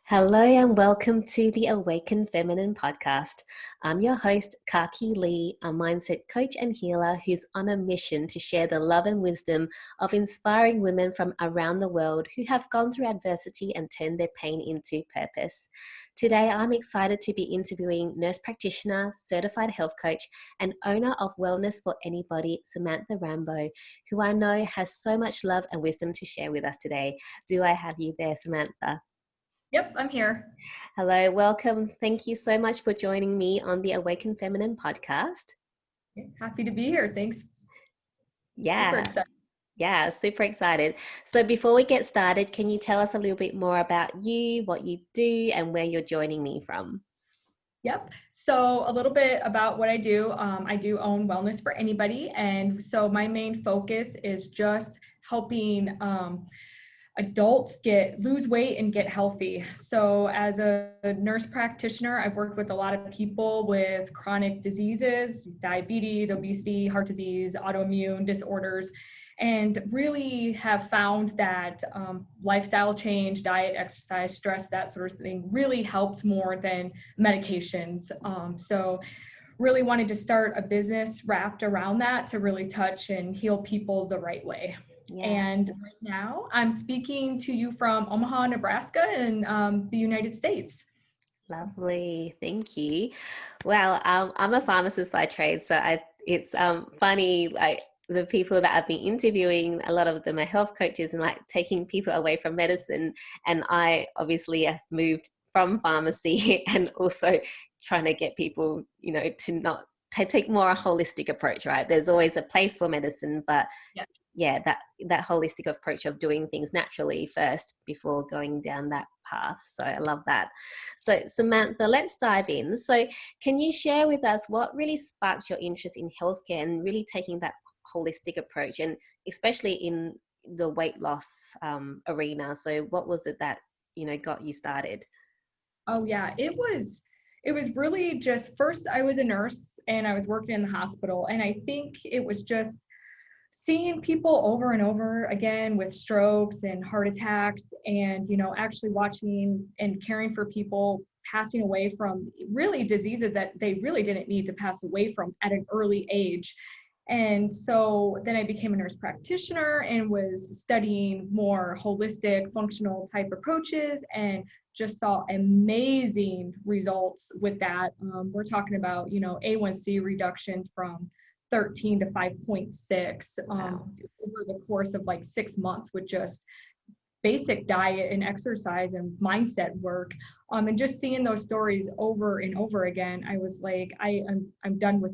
Hello and welcome to the Awaken Feminine podcast. I'm your host, Kaki Lee, a mindset coach and healer who's on a mission to share the love and wisdom of inspiring women from around the world who have gone through adversity and turned their pain into purpose. Today, I'm excited to be interviewing nurse practitioner, certified health coach, and owner of Wellness for Anybody, Samantha Rambo, who I know has so much love and wisdom to share with us today. Do I have you there, Samantha? Yep, I'm here. Hello, welcome. Thank you so much for joining me on the Awaken Feminine podcast. Happy to be here. Thanks. Super excited. Super excited. So before we get started, can you tell us a little bit more about you, what you do, and where you're joining me from? Yep. So a little bit about what I do. I do own Wellness for Anybody. And so my main focus is just helping adults lose weight and get healthy. So as a nurse practitioner, I've worked with a lot of people with chronic diseases, diabetes, obesity, heart disease, autoimmune disorders, and really have found that lifestyle change, diet, exercise, stress, that sort of thing really helps more than medications. So really wanted to start a business wrapped around that to really touch and heal people the right way. Yeah. And right now I'm speaking to you from Omaha, Nebraska in the United States. Lovely. Thank you. Well, I'm a pharmacist by trade, so it's funny, like the people that I've been interviewing, a lot of them are health coaches and like taking people away from medicine. And I obviously have moved from pharmacy and also trying to get people, to take more a holistic approach, right? There's always a place for medicine, but that holistic approach of doing things naturally first before going down that path. So I love that. So Samantha, let's dive in. So can you share with us what really sparked your interest in healthcare and really taking that holistic approach, and especially in the weight loss arena? So what was it that got you started? Oh yeah, it was really just, first I was a nurse and I was working in the hospital, and I think it was just seeing people over and over again with strokes and heart attacks, and actually watching and caring for people passing away from really diseases that they really didn't need to pass away from at an early age. And so then I became a nurse practitioner and was studying more holistic functional type approaches, and just saw amazing results with that. We're talking about A1C reductions from 13 to 5.6 over the course of like 6 months with just basic diet and exercise and mindset work. And just seeing those stories over and over again, I was like, I'm done with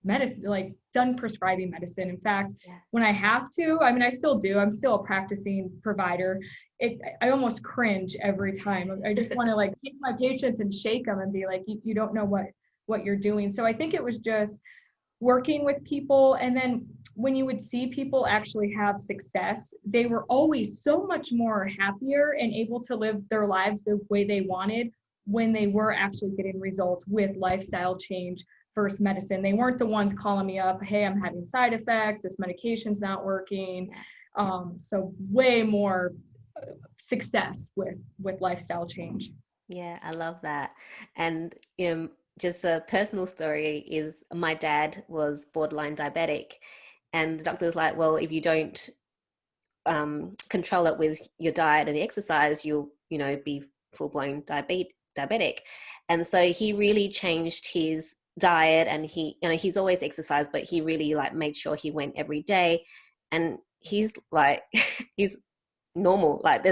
medicine, like done prescribing medicine. In fact, when I have to, I still do, I'm still a practicing provider. I almost cringe every time. I just want to like take my patients and shake them and be like, you don't know what you're doing. So I think it was just working with people. And then when you would see people actually have success, they were always so much more happier and able to live their lives the way they wanted when they were actually getting results with lifestyle change versus medicine. They weren't the ones calling me up, hey, I'm having side effects, this medication's not working. So way more success with lifestyle change. Yeah, I love that. And just a personal story is my dad was borderline diabetic, and the doctor was like, well, if you don't control it with your diet and the exercise, you'll be full-blown diabetic. And so he really changed his diet, and he's always exercised, but he really like made sure he went every day. And he's like he's normal, like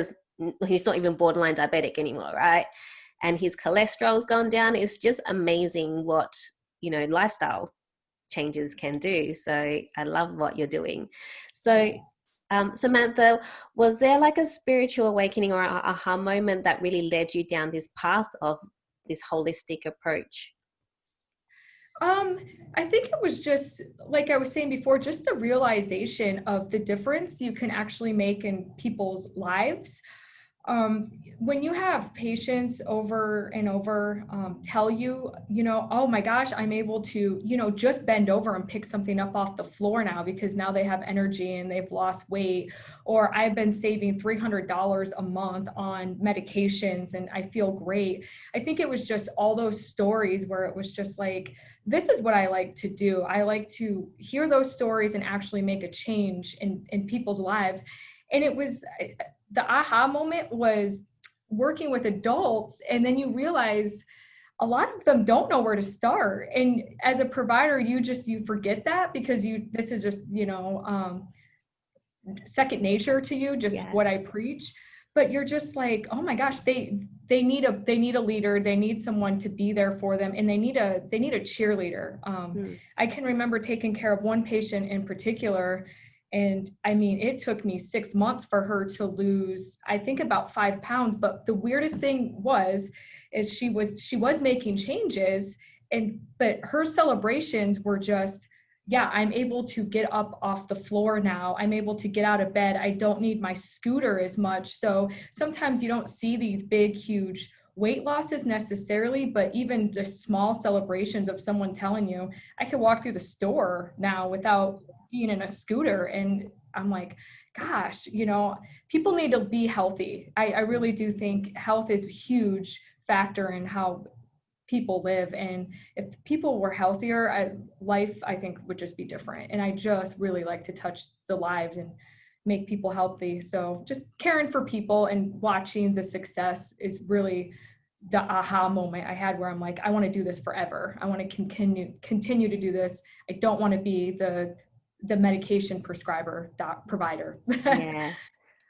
he's not even borderline diabetic anymore, right? And his cholesterol's gone down. It's just amazing what lifestyle changes can do. So I love what you're doing. So Samantha, was there like a spiritual awakening or an aha moment that really led you down this path of this holistic approach? I think it was just, like I was saying before, just the realization of the difference you can actually make in people's lives. When you have patients over and over tell you, oh my gosh, I'm able to, just bend over and pick something up off the floor now because now they have energy and they've lost weight, or I've been saving $300 a month on medications and I feel great. I think it was just all those stories where it was just like, this is what I like to do. I like to hear those stories and actually make a change in people's lives. And it was, the aha moment was working with adults, and then you realize a lot of them don't know where to start. And as a provider, you forget that because this is just, second nature to you, just what I preach. But you're just like, oh my gosh, they need a leader, they need someone to be there for them, and they need a cheerleader. I can remember taking care of one patient in particular, and I mean, it took me 6 months for her to lose, I think, about 5 pounds. But the weirdest thing is she was making changes, but her celebrations were just, yeah, I'm able to get up off the floor now. I'm able to get out of bed. I don't need my scooter as much. So sometimes you don't see these big, huge weight losses necessarily, but even just small celebrations of someone telling you, I could walk through the store now without being in a scooter. And I'm like, gosh, people need to be healthy. I really do think health is a huge factor in how people live. And if people were healthier, life, I think, would just be different. And I just really like to touch the lives and make people healthy. So just caring for people and watching the success is really the aha moment I had, where I'm like, I want to do this forever. I want to continue to do this. I don't want to be the medication provider. Yeah.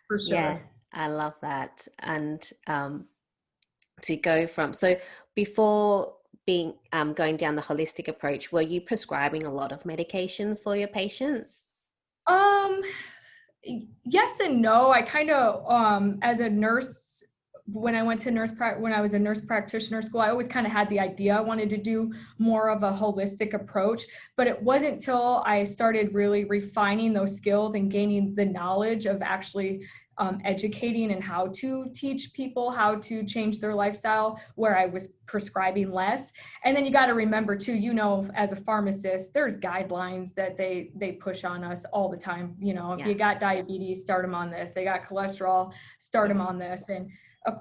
For sure. Yeah, I love that. And to go from, so before being going down the holistic approach, were you prescribing a lot of medications for your patients? Yes and no. I kind of, as a nurse, when I went to when I was a nurse practitioner school, I always kind of had the idea I wanted to do more of a holistic approach, but it wasn't till I started really refining those skills and gaining the knowledge of actually educating and how to teach people how to change their lifestyle, where I was prescribing less. And then you got to remember too, as a pharmacist, there's guidelines that they push on us all the time. If you got diabetes, start them on this. They got cholesterol, start them on this. And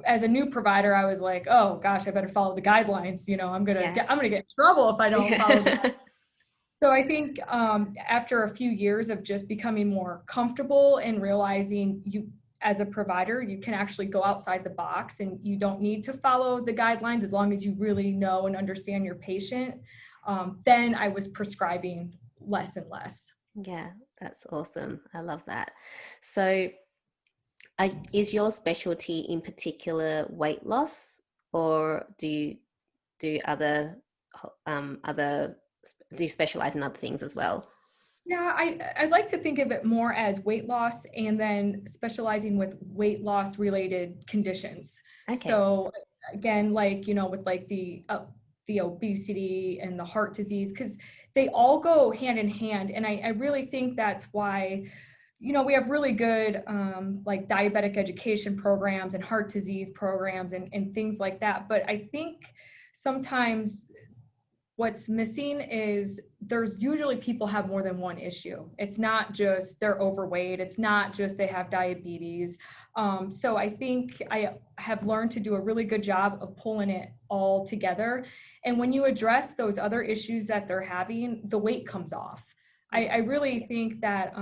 as a new provider, I was like, oh gosh, I better follow the guidelines. I'm gonna get in trouble if I don't follow that. So I think after a few years of just becoming more comfortable and realizing as a provider, you can actually go outside the box and you don't need to follow the guidelines as long as you really know and understand your patient. Then I was prescribing less and less. Yeah, that's awesome. I love that. So is your specialty in particular weight loss, or do you do other do you specialize in other things as well? Yeah, I'd like to think of it more as weight loss and then specializing with weight loss related conditions. Okay. So again, with like the obesity and the heart disease, because they all go hand in hand. And I really think that's why, we have really good like diabetic education programs and heart disease programs and things like that. But I think sometimes what's missing is there's usually people have more than one issue. It's not just they're overweight. It's not just they have diabetes. So I think I have learned to do a really good job of pulling it all together. And when you address those other issues that they're having, the weight comes off. I really think that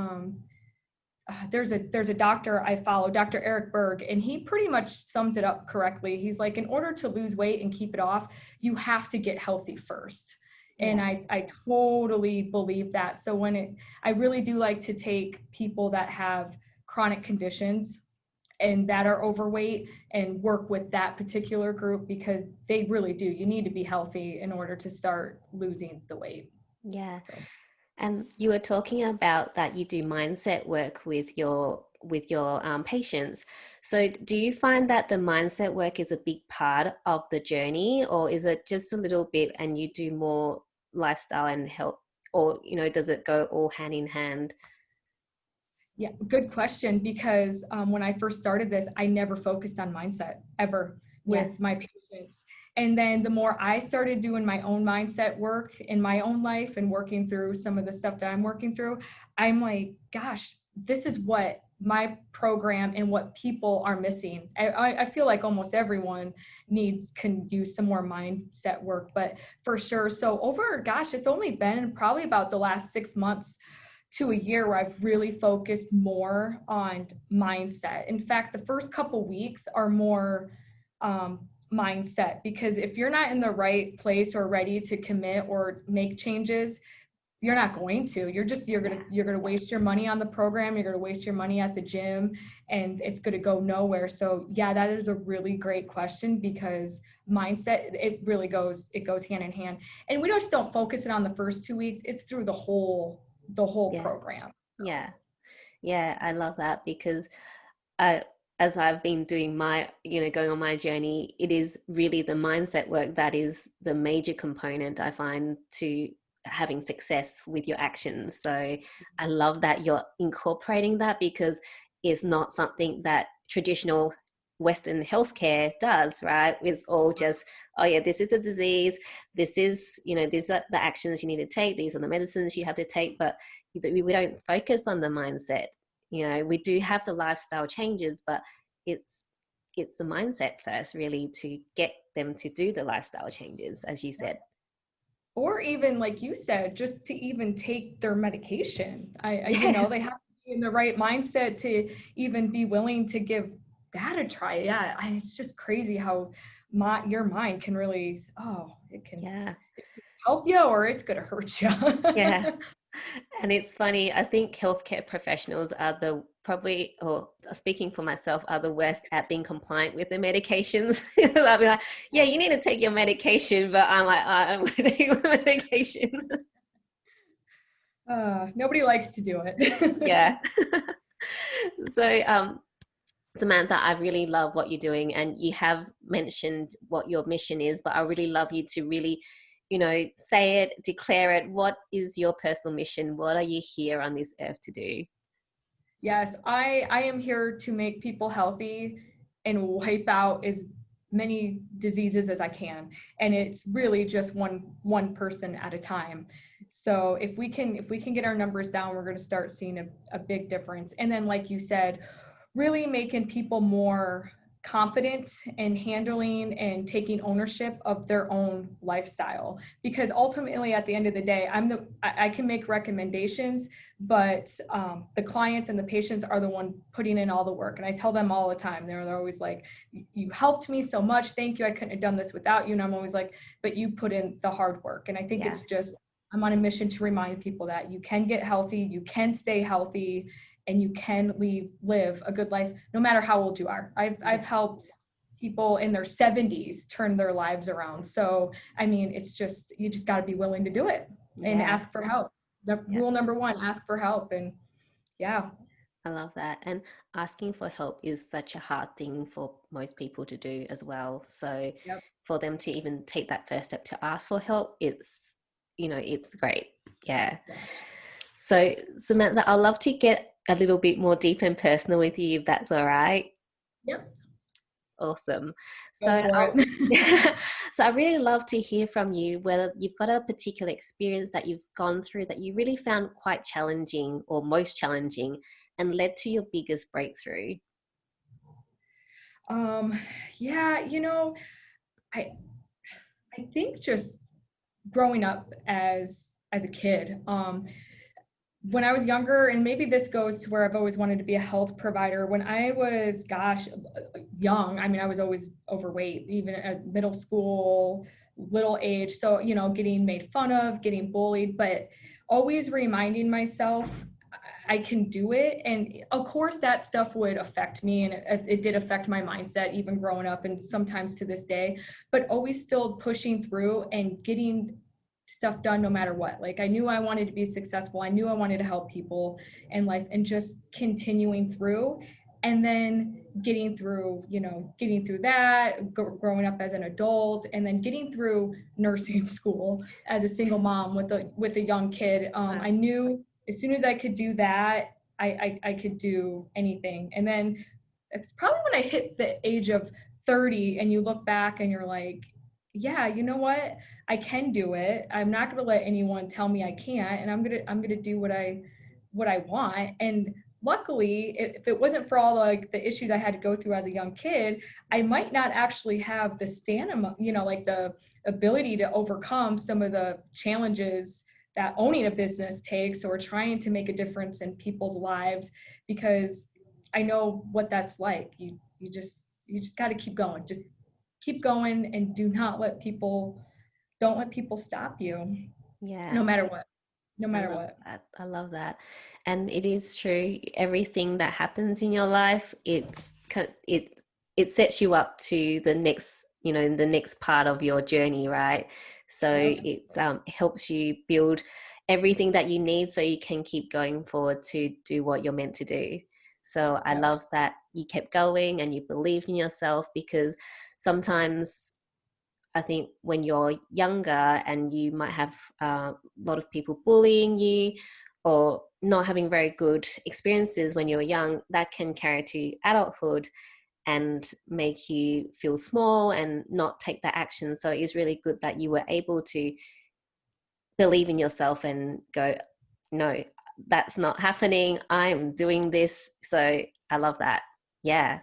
there's a doctor I follow, Dr. Eric Berg, and he pretty much sums it up correctly. He's like, in order to lose weight and keep it off, you have to get healthy first. And I totally believe that. So I really do like to take people that have chronic conditions and that are overweight and work with that particular group, because they really do. You need to be healthy in order to start losing the weight. Yeah. So. And you were talking about that you do mindset work with your patients. So do you find that the mindset work is a big part of the journey, or is it just a little bit and you do more lifestyle and health, or does it go all hand in hand? Yeah, good question. Because when I first started this, I never focused on mindset ever Yeah. with my patients. And then the more I started doing my own mindset work in my own life and working through some of the stuff that I'm working through, I'm like, gosh, this is what my program and what people are missing. I feel like almost everyone can use some more mindset work, but for sure. So over, gosh, it's only been probably about the last 6 months to a year where I've really focused more on mindset. In fact, the first couple weeks are more mindset, because if you're not in the right place or ready to commit or make changes, you're not going to. You're gonna waste your money on the program. You're gonna waste your money at the gym, and it's gonna go nowhere. So yeah, that is a really great question, because mindset, it goes hand in hand. And we just don't focus it on the first 2 weeks. It's through the whole Yeah. program. Yeah. Yeah. I love that, because as I've been doing my, going on my journey, it is really the mindset work that is the major component I find to having success with your actions. So I love that you're incorporating that, because it's not something that traditional Western healthcare does, right? It's all just, oh yeah, this is the disease, this is, these are the actions you need to take, these are the medicines you have to take, but we don't focus on the mindset. We do have the lifestyle changes, but it's the mindset first, really, to get them to do the lifestyle changes, as you said. Or even like you said, just to even take their medication. Yes. They have to be in the right mindset to even be willing to give that a try. Yeah, it's just crazy how your mind can really, it can help you or it's gonna hurt you. Yeah. And it's funny, I think healthcare professionals are or speaking for myself, are the worst at being compliant with the medications. I'll be like, yeah, you need to take your medication, but I'm like, I'm going to take my medication. Nobody likes to do it. Yeah. So, Samantha, I really love what you're doing, and you have mentioned what your mission is, but I really love you to really, say it, declare it. What is your personal mission? What are you here on this earth to do? Yes, I am here to make people healthy and wipe out as many diseases as I can. And it's really just one person at a time. So if we can get our numbers down, we're going to start seeing a big difference. And then, like you said, really making people more confident in handling and taking ownership of their own lifestyle, because ultimately at the end of the day, I can make recommendations, but the clients and the patients are the one putting in all the work. And I tell them all the time, they're always like, you helped me so much, thank you, I couldn't have done this without you. And I'm always like, but you put in the hard work. And I think it's just, I'm on a mission to remind people that you can get healthy, you can stay healthy, and you can live a good life no matter how old you are. I've helped people in their 70s turn their lives around. So, I mean, it's just, you just got to be willing to do it and ask for help. Rule number one, ask for help. And yeah. I love that. And asking for help is such a hard thing for most people to do as well. So for them to even take that first step to ask for help, it's great. Yeah. So Samantha, I'd love to get a little bit more deep and personal with you, if that's all right. Yep. Awesome. So so I really love to hear from you, whether you've got a particular experience that you've gone through that you really found quite challenging or most challenging and led to your biggest breakthrough. Yeah, I think just growing up as a kid, when I was younger, and maybe this goes to where I've always wanted to be a health provider. When I was, young, I mean, I was always overweight, even at middle school, little age. So, getting made fun of, getting bullied, but always reminding myself I can do it. And of course that stuff would affect me, and it did affect my mindset even growing up and sometimes to this day, but always still pushing through and getting stuff done no matter what. Like, I knew I wanted to be successful. I knew I wanted to help people in life, and just continuing through, and then getting through that, growing up as an adult, and then getting through nursing school as a single mom with a young kid. I knew as soon as I could do that, I could do anything. And then it's probably when I hit the age of 30 and you look back and you're like, yeah, you know what? I can do it. I'm not going to let anyone tell me I can't, and I'm going to do what I want. And luckily, if it wasn't for all like the issues I had to go through as a young kid, I might not actually have the stamina, like the ability to overcome some of the challenges that owning a business takes, or trying to make a difference in people's lives, because I know what that's like. You just got to keep going. Just keep going, and don't let people stop you, Yeah. no matter what. No I matter love what. that. I love that. And it is true. Everything that happens in your life, it sets you up to the next, the next part of your journey, right? So Yep. it's helps you build everything that you need so you can keep going forward to do what you're meant to do. So I Yep. love that you kept going and you believed in yourself, because sometimes I think when you're younger and you might have a lot of people bullying you or not having very good experiences when you're young, that can carry to adulthood and make you feel small and not take that action. So it is really good that you were able to believe in yourself and go, no, that's not happening. I'm doing this. So I love that. Yeah.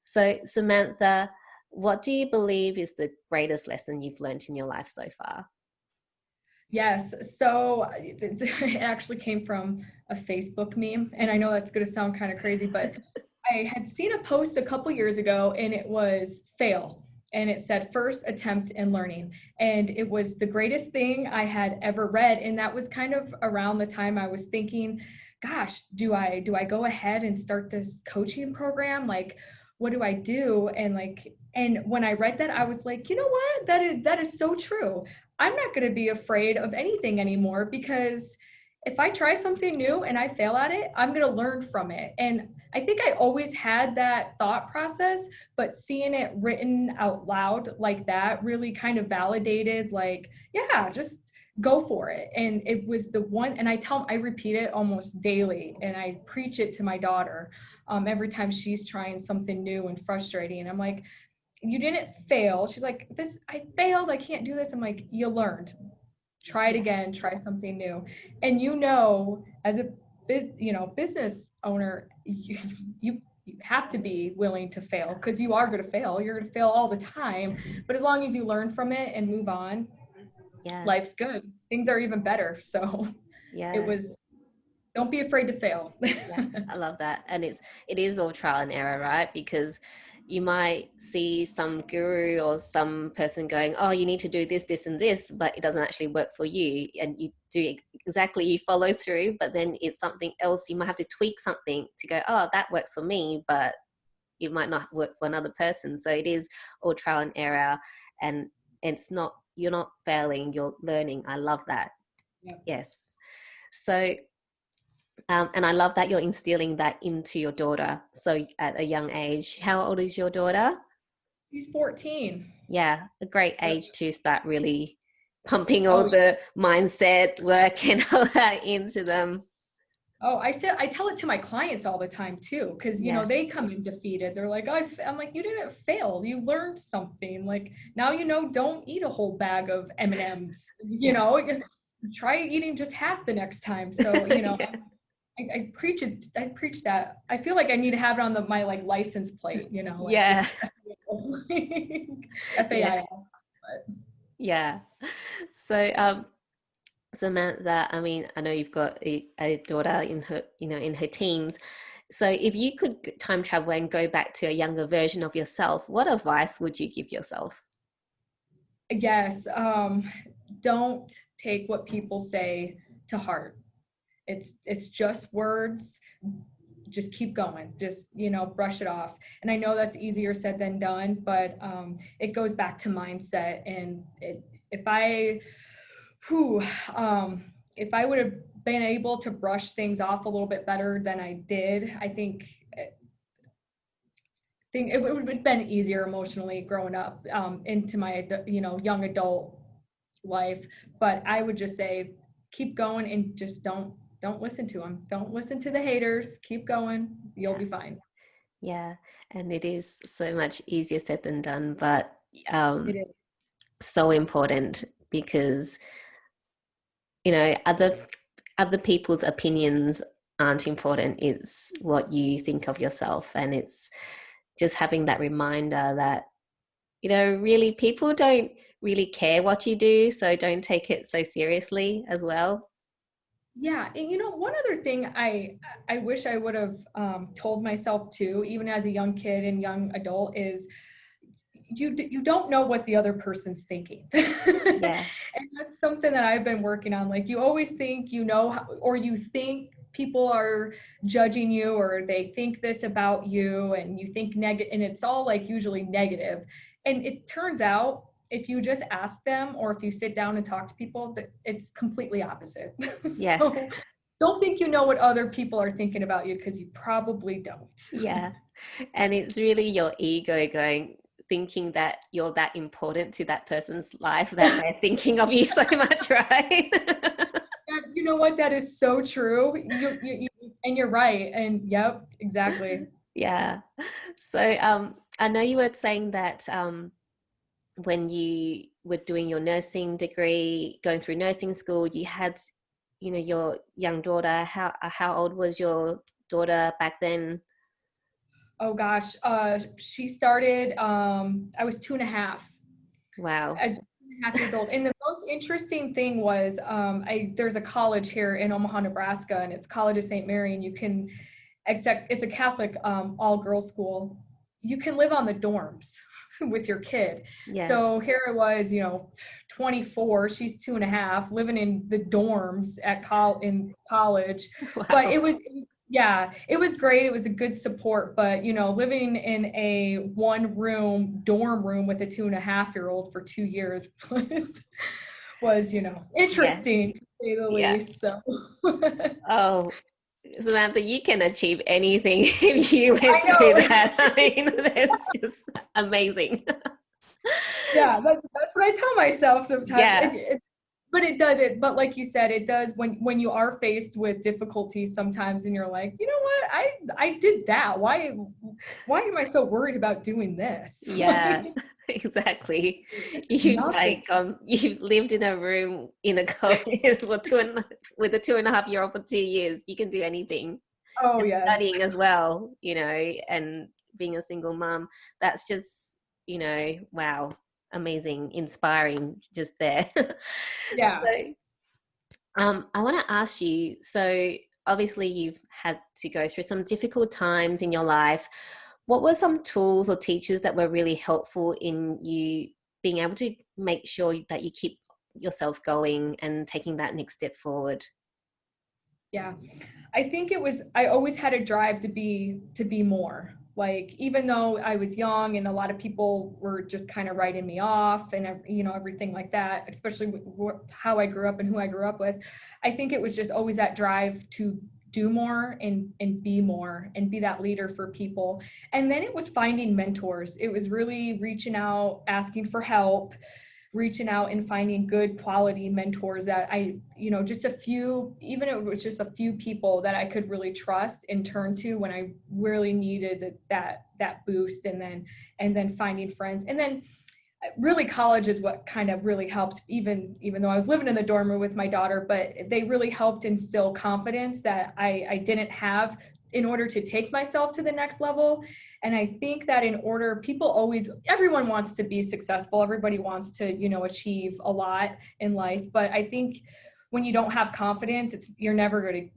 So, Samantha, what do you believe is the greatest lesson you've learned in your life so far? Yes. So it actually came from a Facebook meme. And I know that's going to sound kind of crazy, but I had seen a post a couple years ago, and it was fail. And it said first attempt in learning. And it was the greatest thing I had ever read. And that was kind of around the time I was thinking, gosh, do I go ahead and start this coaching program? Like, what do I do? And when I read that, I was like, you know what? That is so true. I'm not going to be afraid of anything anymore, because if I try something new and I fail at it, I'm going to learn from it. And I think I always had that thought process, but seeing it written out loud like that really kind of validated, like, yeah, just go for it. And it was the one, and I repeat it almost daily, and I preach it to my daughter every time she's trying something new and frustrating. And I'm like, you didn't fail. She's like, I failed. I can't do this. I'm like, you learned. Try it Yeah, again. Try something new. And as a business owner, you have to be willing to fail, because you are going to fail. You're going to fail all the time. But as long as you learn from it and move on, yeah, life's good. Things are even better. So it yeah, was, don't be afraid to fail. yeah. I love that. And it is all trial and error, right? Because you might see some guru or some person going, oh, you need to do this, this, and this, but it doesn't actually work for you. And you do exactly, you follow through, but then it's something else. You might have to tweak something to go, oh, that works for me, but it might not work for another person. So it is all trial and error, and you're not failing, you're learning. I love that. Yep. Yes. So and I love that you're instilling that into your daughter. So at a young age, how old is your daughter? She's 14. Yeah, a great Yep. age to start really pumping all Oh, the mindset work and all that into them. Oh, I tell it to my clients all the time too, because Yeah, they come in defeated. They're like, I'm like, you didn't fail. You learned something. Like, now don't eat a whole bag of M&Ms. yeah, Try eating just half the next time. So yeah, I preach it. I preach that. I feel like I need to have it on my like license plate. Like yeah, just yeah, FAIL. But yeah. So, Samantha, I mean, I know you've got a daughter in her, in her teens. So if you could time travel and go back to a younger version of yourself, what advice would you give yourself? yes, don't take what people say to heart. It's just words. Just keep going. Just brush it off. And I know that's easier said than done, but it goes back to mindset. And if I, whew, if I would have been able to brush things off a little bit better than I did, I think it would have been easier emotionally growing up into my young adult life. But I would just say keep going, and just don't listen to them. Don't listen to the haters. Keep going. You'll Yeah. be fine. Yeah. And it is so much easier said than done, but It is. so important because, you know, other people's opinions aren't important. It's what you think of yourself. And it's just having that reminder that, you know, really people don't really care what you do. So don't take it so seriously as well. Yeah, and one other thing I wish I would have told myself too, even as a young kid and young adult, is you don't know what the other person's thinking. Yeah. And that's something that I've been working on. Like, you always think or you think people are judging you, or they think this about you, and you think negative, and it's all like usually negative. And it turns out, if you just ask them, or if you sit down and talk to people, that it's completely opposite. Yeah. So don't think you know what other people are thinking about you, because you probably don't. Yeah. And it's really your ego thinking that you're that important to that person's life that they're thinking of you so much, right? You know what? That is so true. And you're right. And yep, exactly. Yeah. So I know you were saying that when you were doing your nursing degree, going through nursing school, you had, you know, your young daughter. How old was your daughter back then? Oh gosh. She started, I was 2.5. Wow. At 2.5 years old. And the most interesting thing was, there's a college here in Omaha, Nebraska, and it's College of St. Mary, and it's a Catholic all girls school. You can live on the dorms with your kid. Yeah. So here I was, 24, she's 2.5, living in the dorms in college. But Wow. yeah, it was great. It was a good support, but living in a one-room dorm room with a 2.5-year-old for 2 years was Yeah. interesting, to say the Yeah. least. So Oh, Samantha, you can achieve anything if you went I through know. that. I mean, that's just amazing. Yeah, that's what I tell myself sometimes. Yeah. But it does it. But like you said, it does when you are faced with difficulties sometimes, and you're like, you know what, I did that. Why am I so worried about doing this? Yeah, Like, exactly. it's You've nothing. you've lived in a room in a COVID for with a 2.5-year-old for 2 years. You can do anything. Oh And yes. studying as well, you know, and being a single mom. That's just, you know, wow, amazing, inspiring just there. Yeah. So I want to ask you, so obviously you've had to go through some difficult times in your life. What were some tools or teachers that were really helpful in you being able to make sure that you keep yourself going and taking that next step forward? Yeah. I always had a drive to be more. Like, even though I was young and a lot of people were just kind of writing me off, and everything like that, especially with how I grew up and who I grew up with, I think it was just always that drive to do more and be more and be that leader for people. And then it was finding mentors. It was really reaching out, asking for help, reaching out and finding good quality mentors that even if it was just a few people that I could really trust and turn to when I really needed that boost. And then finding friends. And then really, college is what kind of really helped, even though I was living in the dorm room with my daughter, but they really helped instill confidence that I didn't have, in order to take myself to the next level. And I think that everyone wants to be successful. Everybody wants to, achieve a lot in life. But I think when you don't have confidence, you're never going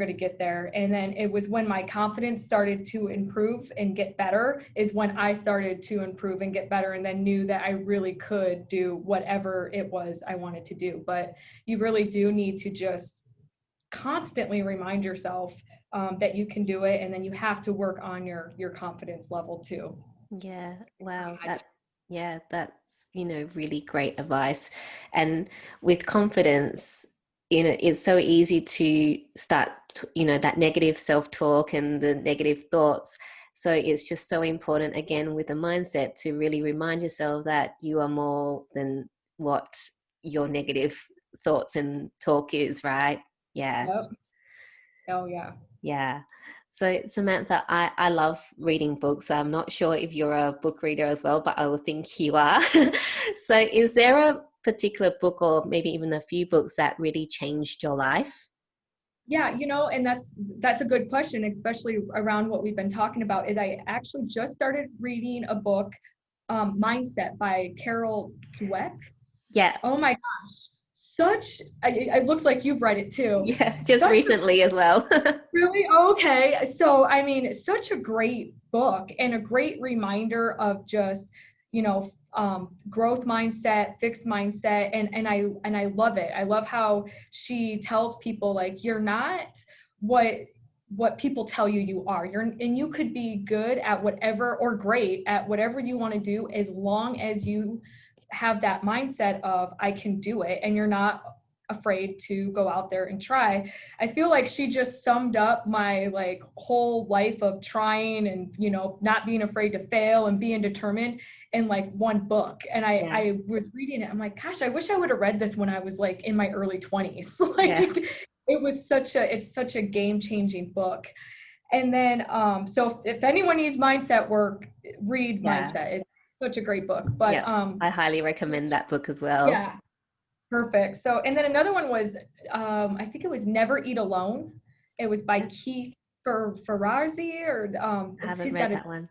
to get there. And then it was when my confidence started to improve and get better, is when I started to improve and get better, and then knew that I really could do whatever it was I wanted to do. But you really do need to just constantly remind yourself that you can do it, and then you have to work on your confidence level too. Yeah, wow, yeah, that's, you know, really great advice. And with confidence, you know, it's so easy to start, you know, that negative self-talk and the negative thoughts. So it's just so important, again, with the mindset, to really remind yourself that you are more than what your negative thoughts and talk is, right? Yeah. Yep. Oh yeah. Yeah. So Samantha, I love reading books. I'm not sure if you're a book reader as well, but I would think you are. So is there a particular book or maybe even a few books that really changed your life? Yeah, and that's a good question, especially around what we've been talking about. Is I actually just started reading a book, Mindset by Carol Dweck. Yeah. Oh my gosh, it looks like you've read it too. Yeah, just Such a recently as well. Really? Okay. So, I mean, such a great book and a great reminder of just, growth mindset, fixed mindset. And I love it. I love how she tells people like, you're not what people tell you you are. And you could be good at whatever, or great at whatever you want to do, as long as you have that mindset of I can do it, and you're not afraid to go out there and try. I feel like she just summed up my like whole life of trying and, not being afraid to fail and being determined in like one book. And Yeah. I was reading it. I'm like, gosh, I wish I would have read this when I was like in my early 20s. Like Yeah. it's such a game-changing book. And then so if anyone needs mindset work, read Yeah. Mindset. It's such a great book. But Yeah. I highly recommend that book as well. yeah, perfect. So, and then another one was, I think it was Never Eat Alone. It was by Yeah. Keith Ferrazzi, or I haven't he's read got that one.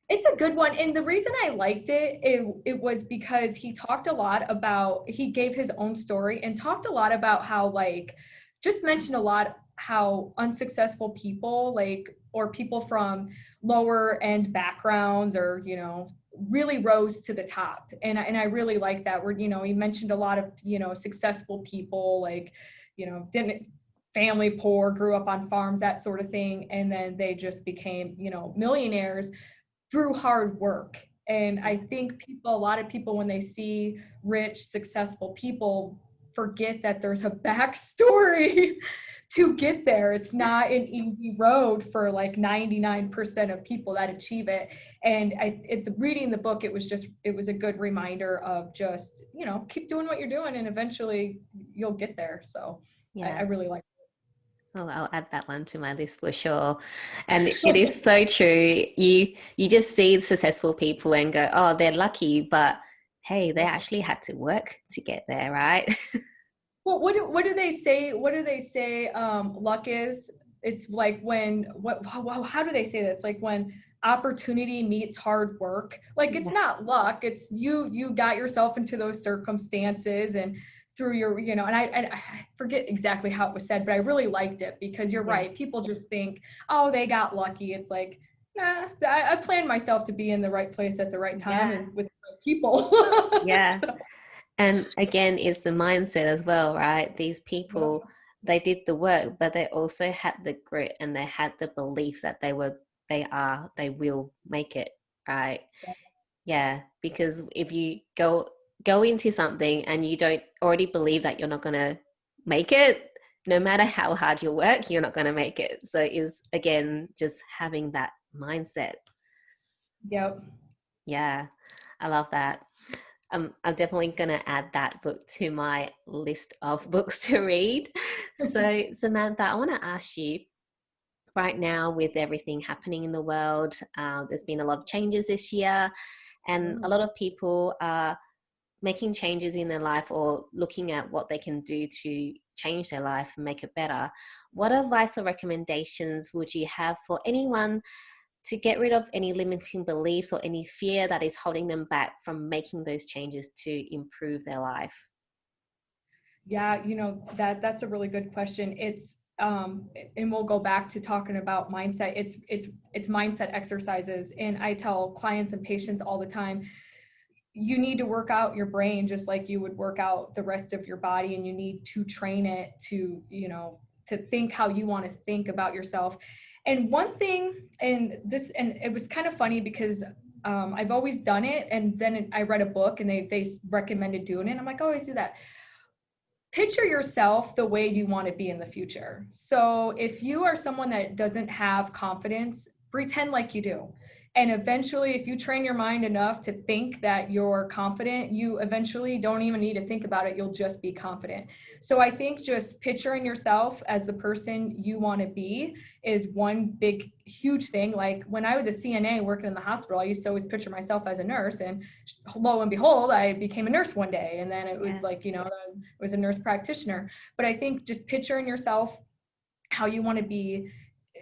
it's a good one. And the reason I liked it was because he talked a lot about, he gave his own story and talked a lot about how like, just mentioned a lot how unsuccessful people, like, or people from lower end backgrounds, or, really rose to the top. And I really like that where, he mentioned a lot of, successful people, like, didn't family poor, grew up on farms, that sort of thing. And then they just became, millionaires through hard work. And I think a lot of people, when they see rich, successful people, forget that there's a backstory to get there. It's not an easy road for like 99% of people that achieve it. And reading the book, it was a good reminder of just, keep doing what you're doing and eventually you'll get there. So I Yeah. really like Oh, I'll add that one to my list for sure. And it is so true. You just see successful people and go, oh, they're lucky, but hey, they it. actually had to work to get there, right? Well, what do they say? What do they say? Luck is. It's like when how do they say that? It's like when opportunity meets hard work. Like it's Yeah. not luck. It's you got yourself into those circumstances and through your and I forget exactly how it was said, but I really liked it because you're Yeah. right. People just think, oh, they got lucky. It's like, nah, I planned myself to be in the right place at the right time Yeah. and with the right people. Yeah. So, And again, it's the mindset as well, right? These yeah. people, they did the work, but they also had the grit and they had the belief that they will make it, right? Yeah, because if you go into something and you don't already believe that you're not going to make it, no matter how hard you work, you're not going to make it. So is again just having that mindset. Yep. Yeah, I love that. I'm definitely going to add that book to my list of books to read. So Samantha, I want to ask you, right now with everything happening in the world, there's been a lot of changes this year, and a lot of people are making changes in their life or looking at what they can do to change their life and make it better. What advice or recommendations would you have for anyone to get rid of any limiting beliefs or any fear that is holding them back from making those changes to improve their life? Yeah, that's a really good question. It's and we'll go back to talking about mindset. It's mindset exercises, and I tell clients and patients all the time, you need to work out your brain just like you would work out the rest of your body, and you need to train it to, to think how you want to think about yourself. And one thing, and it was kind of funny because I've always done it, and then I read a book and they recommended doing it. And I'm like, I always do that. Picture yourself the way you want to be in the future. So if you are someone that doesn't have confidence, pretend like you do. And eventually, if you train your mind enough to think that you're confident, you eventually don't even need to think about it. You'll just be confident. So I think just picturing yourself as the person you want to be is one big, huge thing. Like when I was a CNA working in the hospital, I used to always picture myself as a nurse, and lo and behold, I became a nurse one day. And then it was like, I was a nurse practitioner. But I think just picturing yourself how you want to be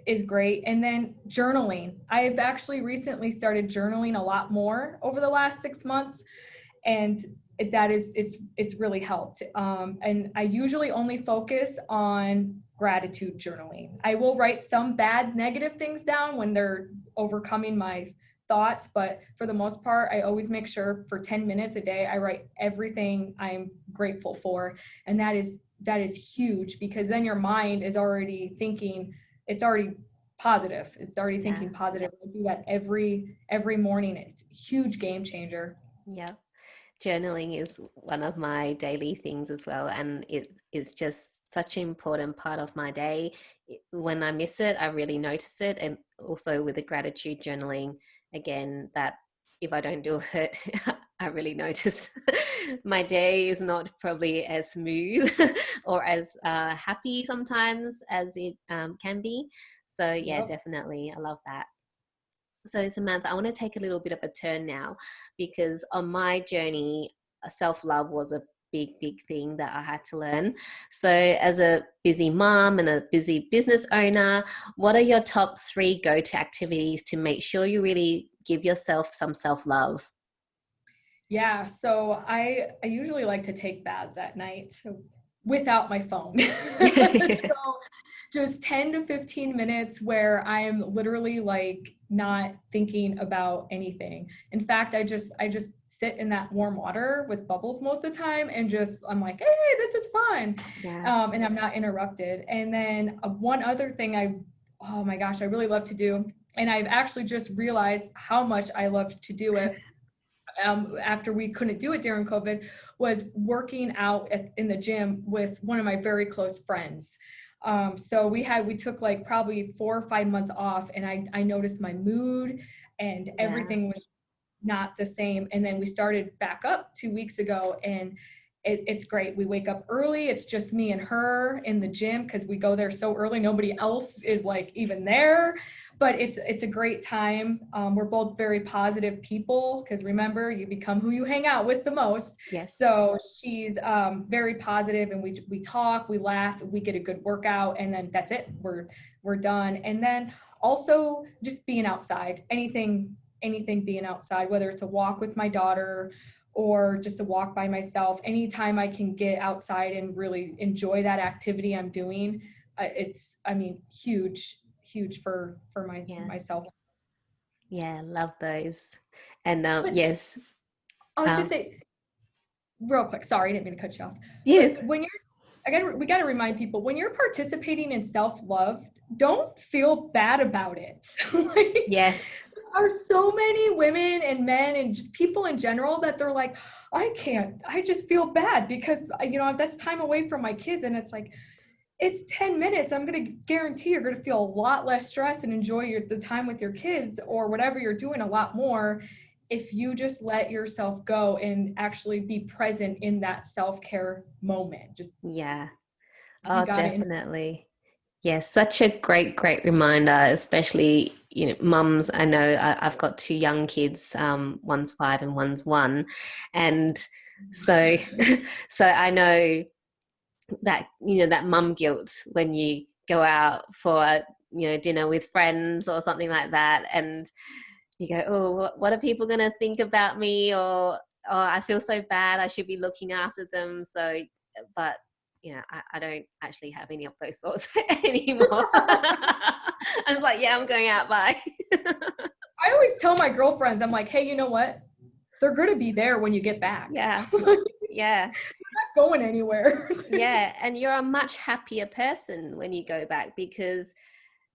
is great. And then journaling. I've actually recently started journaling a lot more over the last 6 months. And it's really helped. And I usually only focus on gratitude journaling. I will write some bad negative things down when they're overcoming my thoughts, but for the most part, I always make sure for 10 minutes a day, I write everything I'm grateful for. And that is huge, because then your mind is already thinking, it's already positive. It's already thinking positive. I do that every morning. It's a huge game changer. Yeah. Journaling is one of my daily things as well, and it's just such an important part of my day. When I miss it, I really notice it. And also with the gratitude journaling, again, that if I don't do it, I really notice my day is not probably as smooth or as happy sometimes as it can be. So yeah, definitely, I love that. So Samantha, I want to take a little bit of a turn now, because on my journey, self-love was a big thing that I had to learn. So as a busy mom and a busy business owner, what are your top 3 go-to activities to make sure you really give yourself some self-love? Yeah, so I usually like to take baths at night without my phone. So just 10 to 15 minutes where I'm literally like not thinking about anything. In fact, I just sit in that warm water with bubbles most of the time, and just I'm like, hey, this is fun. And I'm not interrupted. And then one other thing oh my gosh, I really love to do, and I've actually just realized how much I love to do it after we couldn't do it during COVID, was working out in the gym with one of my very close friends. So we took like probably 4 or 5 months off, and I noticed my mood and everything was not the same. And then we started back up 2 weeks ago, and it's great. We wake up early. It's just me and her in the gym, because we go there so early. Nobody else is like even there, but it's a great time. We're both very positive people, because remember, you become who you hang out with the most. Yes. So she's very positive, and we talk, we laugh, we get a good workout, and then that's it. We're done. And then also just being outside, anything being outside, whether it's a walk with my daughter or just a walk by myself. Anytime I can get outside and really enjoy that activity I'm doing, it's huge for myself. Yeah, love those. And yes. I was gonna say real quick, sorry, I didn't mean to cut you off. Yes. But we got to remind people, when you're participating in self-love, don't feel bad about it. Like, Yes. there are so many women and men and just people in general that they're like, I just feel bad because, that's time away from my kids. And it's like, it's 10 minutes. I'm going to guarantee you're going to feel a lot less stress and enjoy the time with your kids or whatever you're doing a lot more if you just let yourself go and actually be present in that self-care moment. Oh, definitely. Yes, such a great reminder, especially, mums. I know I've got 2 young kids, one's 5 and one's 1. And so, so I know that, that mum guilt when you go out for, dinner with friends or something like that. And you go, oh, what are people going to think about me? Or, oh, I feel so bad. I should be looking after them. So, but I don't actually have any of those thoughts anymore. I was like, yeah, I'm going out, bye. I always tell my girlfriends, I'm like, hey, you know what? They're going to be there when you get back. Yeah. Yeah. You're not going anywhere. Yeah. And you're a much happier person when you go back, because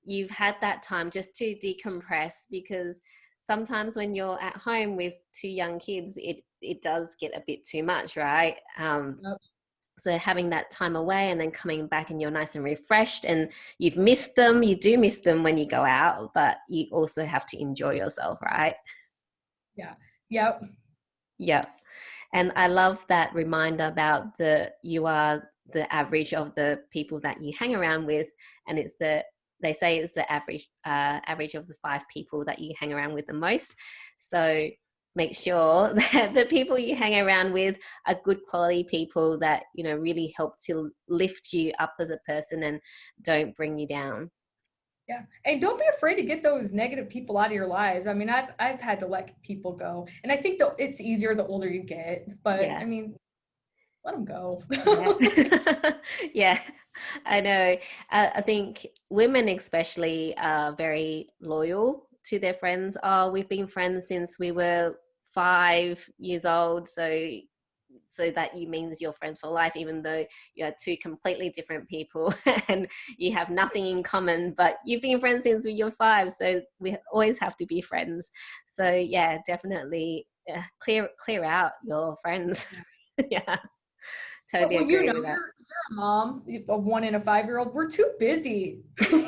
you've had that time just to decompress, because sometimes when you're at home with 2 young kids, it does get a bit too much, right? Yep. So having that time away and then coming back and you're nice and refreshed, and you've missed them. You do miss them when you go out, but you also have to enjoy yourself, right? Yeah. Yep. Yeah. And I love that reminder about you are the average of the people that you hang around with. And they say it's the average of the 5 people that you hang around with the most. So make sure that the people you hang around with are good quality people that, really help to lift you up as a person and don't bring you down. Yeah. And don't be afraid to get those negative people out of your lives. I mean, I've had to let people go. And I think it's easier the older you get, but Yeah. I mean, let them go. Yeah. Yeah, I know. I think women especially are very loyal to their friends. Oh, we've been friends since we were 5 years old. So that you means you're friends for life, even though you are 2 completely different people and you have nothing in common, but you've been friends since you're 5. So we always have to be friends. So yeah, definitely clear out your friends. Yeah. Totally Well, agree with that. you're a mom of 1 and a 5-year-old. We're too busy. Yeah.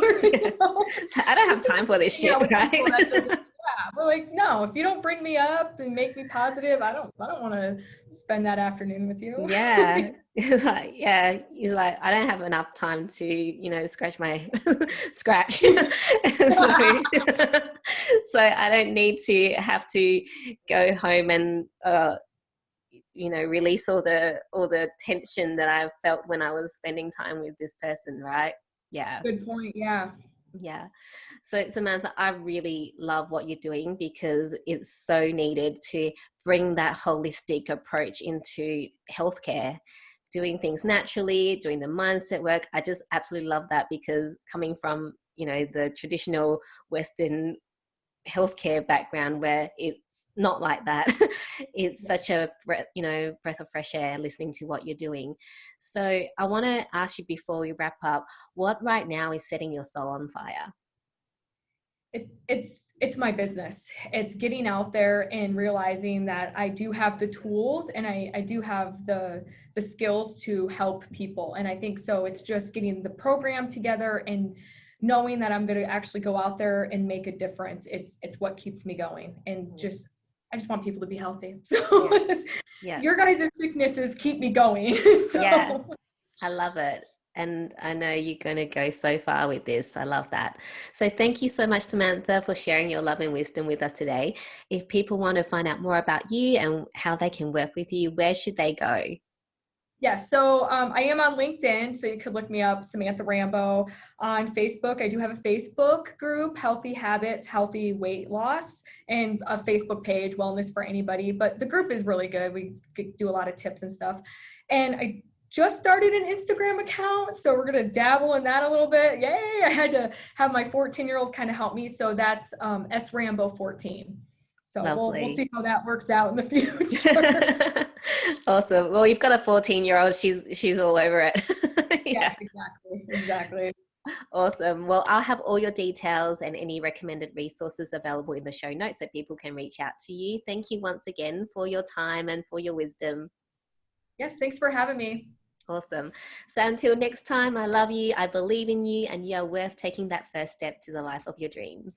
I don't have time for this shit, With right? people that doesn't, yeah, we're like, no, if you don't bring me up and make me positive, I don't want to spend that afternoon with you. Yeah. It's like, yeah, he's like, I don't have enough time to, scratch my scratch. So, so I don't need to have to go home and release all the tension that I felt when I was spending time with this person, right? Yeah. Good point. Yeah. Yeah. So Samantha, I really love what you're doing because it's so needed to bring that holistic approach into healthcare, doing things naturally, doing the mindset work. I just absolutely love that because coming from, the traditional Western healthcare background where it's not like that. It's such a breath of fresh air listening to what you're doing. So I want to ask you before we wrap up, what right now is setting your soul on fire? It's my business. It's getting out there and realizing that I do have the tools and I do have the skills to help people. And I think so it's just getting the program together and knowing that I'm going to actually go out there and make a difference. It's what keeps me going. And I just want people to be healthy. So Yeah. your guys' sicknesses keep me going. So Yeah. I love it. And I know you're going to go so far with this. I love that. So thank you so much, Samantha, for sharing your love and wisdom with us today. If people want to find out more about you and how they can work with you, where should they go? yeah, so I am on LinkedIn, so you could look me up, Samantha Rambo. On Facebook, I do have a Facebook group, Healthy Habits, Healthy Weight Loss, and a Facebook page, Wellness for Anybody. But the group is really good. We do a lot of tips and stuff. And I just started an Instagram account, so we're going to dabble in that a little bit. Yay! I had to have my 14-year-old kind of help me. So that's srambo14. So we'll Lovely. see how that works out in the future. Awesome. Well, you've got a 14-year-old. She's all over it. Yes, Yeah. exactly. Awesome. Well, I'll have all your details and any recommended resources available in the show notes so people can reach out to you. Thank you once again for your time and for your wisdom. Yes, thanks for having me. Awesome. So until next time, I love you, I believe in you, and you are worth taking that first step to the life of your dreams.